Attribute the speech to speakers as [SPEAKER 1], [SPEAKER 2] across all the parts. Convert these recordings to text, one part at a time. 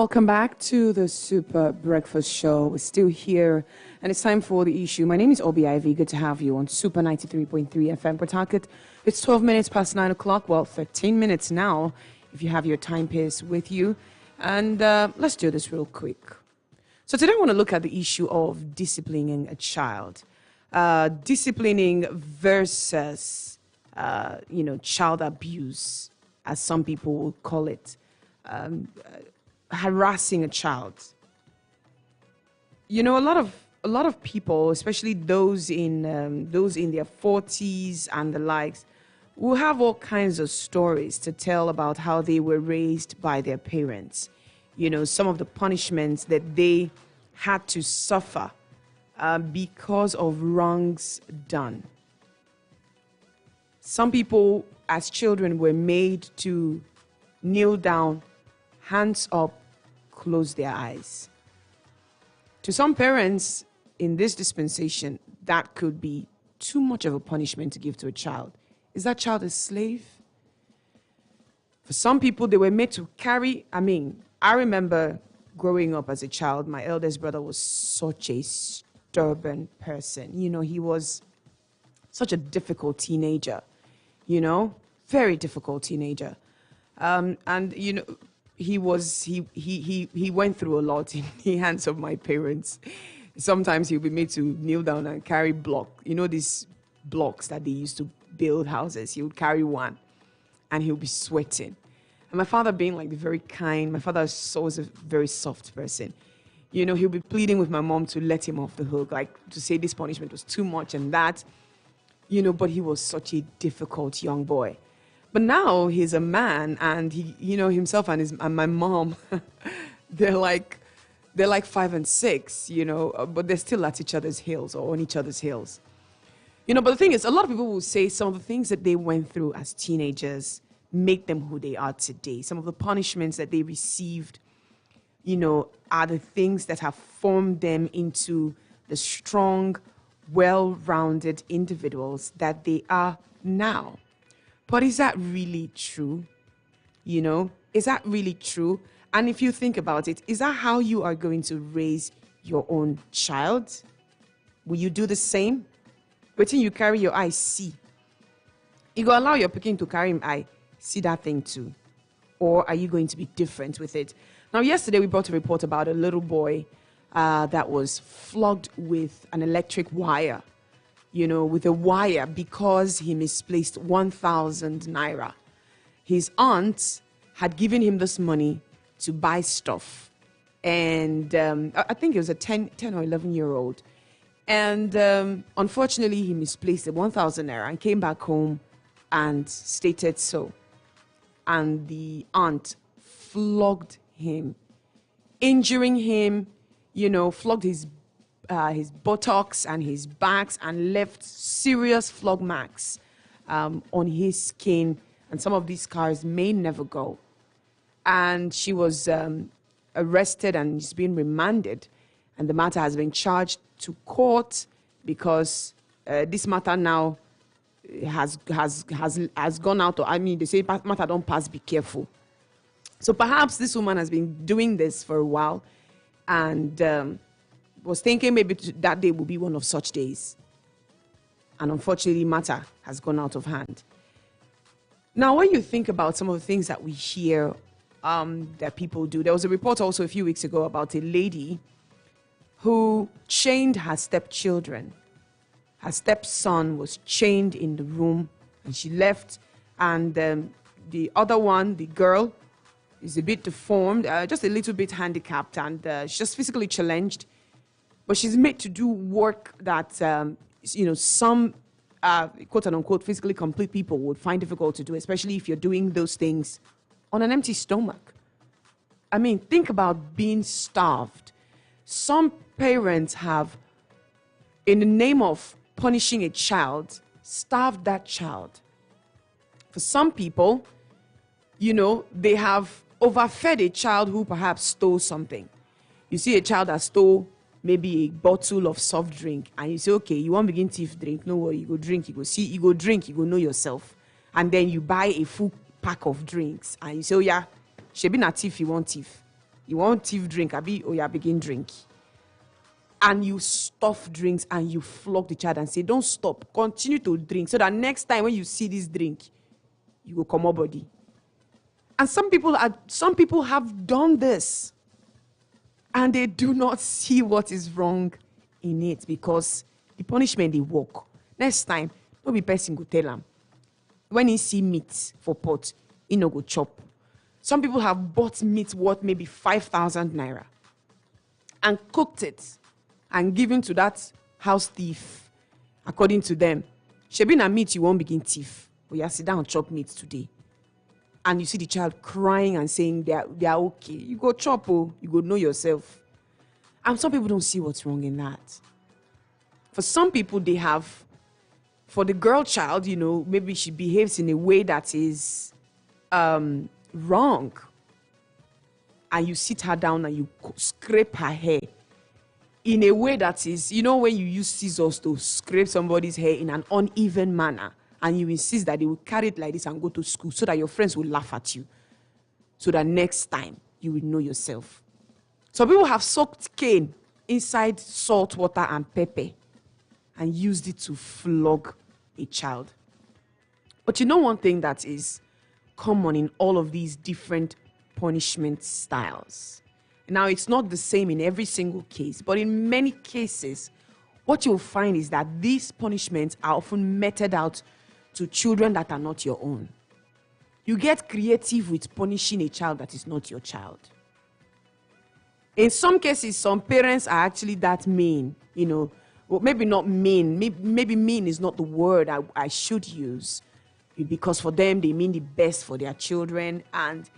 [SPEAKER 1] welcome back to the Super Breakfast Show. We're still here, and it's time for the issue. My name is Obi Ivy. Good to have you on Super 93.3 FM Pawtucket. It's 12 minutes past 9 o'clock. Well, 13 minutes now, if you have your timepiece with you. And let's do this real quick. So today I want to look at the issue of disciplining a child. Disciplining versus, child abuse, as some people will call it. Harassing a child. You know, a lot of people, especially those in their 40s and the likes, will have all kinds of stories to tell about how they were raised by their parents. You know, some of the punishments that they had to suffer because of wrongs done. Some people, as children, were made to kneel down, hands up, close their eyes. To some parents in this dispensation, that could be too much of a punishment to give to a child. Is that child a slave? For some people, they were made to carry. I remember growing up as a child, my eldest brother was such a stubborn person. You know, he was such a difficult teenager, very difficult teenager. He went through a lot in the hands of my parents. Sometimes he'll be made to kneel down and carry these blocks that they used to build houses. He would carry one and he'll be sweating. And my father being like the very kind, my father was a very soft person. You know, he'll be pleading with my mom to let him off the hook, like to say this punishment was too much and that, but he was such a difficult young boy. But now he's a man, and he, himself and my mom, they're like 5 and 6, but they're still at each other's heels or on each other's heels. But the thing is, a lot of people will say some of the things that they went through as teenagers make them who they are today. Some of the punishments that they received, are the things that have formed them into the strong, well-rounded individuals that they are now. But is that really true? Is that really true? And if you think about it, is that how you are going to raise your own child? Will you do the same? But when you carry your eye, see. You go allow your picking to carry him eye, see that thing too. Or are you going to be different with it? Now, yesterday we brought a report about a little boy that was flogged with an electric wire. With a wire because he misplaced 1,000 naira. His aunt had given him this money to buy stuff. And I think it was a 10 or 11-year-old. And unfortunately, he misplaced the 1,000 naira and came back home and stated so. And the aunt flogged him, injuring him, flogged his buttocks and his backs and left serious flog marks on his skin. And some of these scars may never go. And she was arrested and is being remanded. And the matter has been charged to court because this matter now has gone out. They say matter don't pass, be careful. So perhaps this woman has been doing this for a while and was thinking maybe that day will be one of such days. And unfortunately, matter has gone out of hand. Now, when you think about some of the things that we hear that people do, there was a report also a few weeks ago about a lady who chained her stepchildren. Her stepson was chained in the room and she left. And the other one, the girl, is a bit deformed, just a little bit handicapped, and she's just physically challenged. But she's made to do work that, some quote-unquote physically complete people would find difficult to do, especially if you're doing those things on an empty stomach. Think about being starved. Some parents have, in the name of punishing a child, starved that child. For some people, they have overfed a child who perhaps stole something. You see a child that stole maybe a bottle of soft drink, and you say, okay, you want to begin thief drink, no worry, you go drink, you go see, you go drink, you go know yourself. And then you buy a full pack of drinks, and you say, oh yeah, she be not thief, you want thief. You want thief drink, abi, or you begin drink. And you stuff drinks and you flog the child and say, don't stop, continue to drink. So that next time when you see this drink, you will come up body. And some people have done this. And they do not see what is wrong in it because the punishment they work. Next time, no be person go tell them. When he see meat for pot, he no go chop. Some people have bought meat worth maybe 5,000 naira and cooked it and given to that house thief, according to them. Shebi na meat you won't begin thief, but you sit down and chop meat today. And you see the child crying and saying they are okay. You go chop, you go know yourself. And some people don't see what's wrong in that. For some people, they have, for the girl child, maybe she behaves in a way that is wrong. And you sit her down and you scrape her hair in a way that is, when you use scissors to scrape somebody's hair in an uneven manner, and you insist that they will carry it like this and go to school so that your friends will laugh at you. So that next time you will know yourself. Some people have soaked cane inside salt water and pepper and used it to flog a child. But one thing that is common in all of these different punishment styles. Now, it's not the same in every single case, but in many cases, what you'll find is that these punishments are often meted out to children that are not your own. You get creative with punishing a child that is not your child. In some cases, some parents are actually that mean, well, maybe not mean, maybe mean is not the word I should use, because for them, they mean the best for their children, and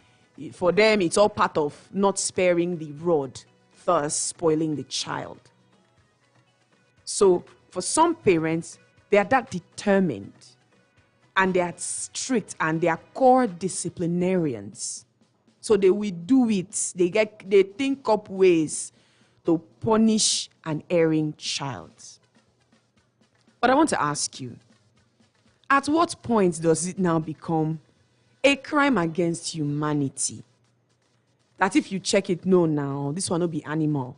[SPEAKER 1] for them, it's all part of not sparing the rod, thus spoiling the child. So for some parents, they are that determined, and they are strict, and they are core disciplinarians. So they will do it. They think up ways to punish an erring child. But I want to ask you, at what point does it now become a crime against humanity? That if you check it, no, now, this one will be animal.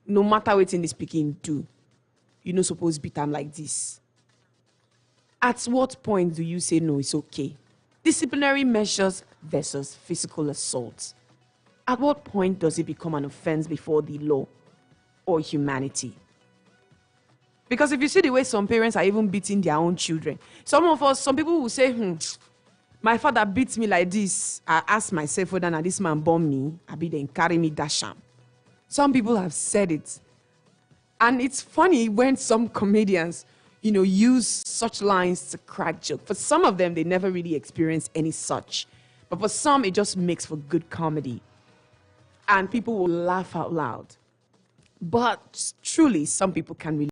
[SPEAKER 1] No matter what in this speaking do, you're not supposed to beat them like this. At what point do you say, no, it's okay? Disciplinary measures versus physical assault. At what point does it become an offense before the law or humanity? Because if you see the way some parents are even beating their own children, some people will say, my father beats me like this. I ask myself whether now this man born me, I be then carry me dash him. Some people have said it. And it's funny when some comedians use such lines to crack joke. For some of them, they never really experienced any such. But for some, it just makes for good comedy. And people will laugh out loud. But truly, some people can relate.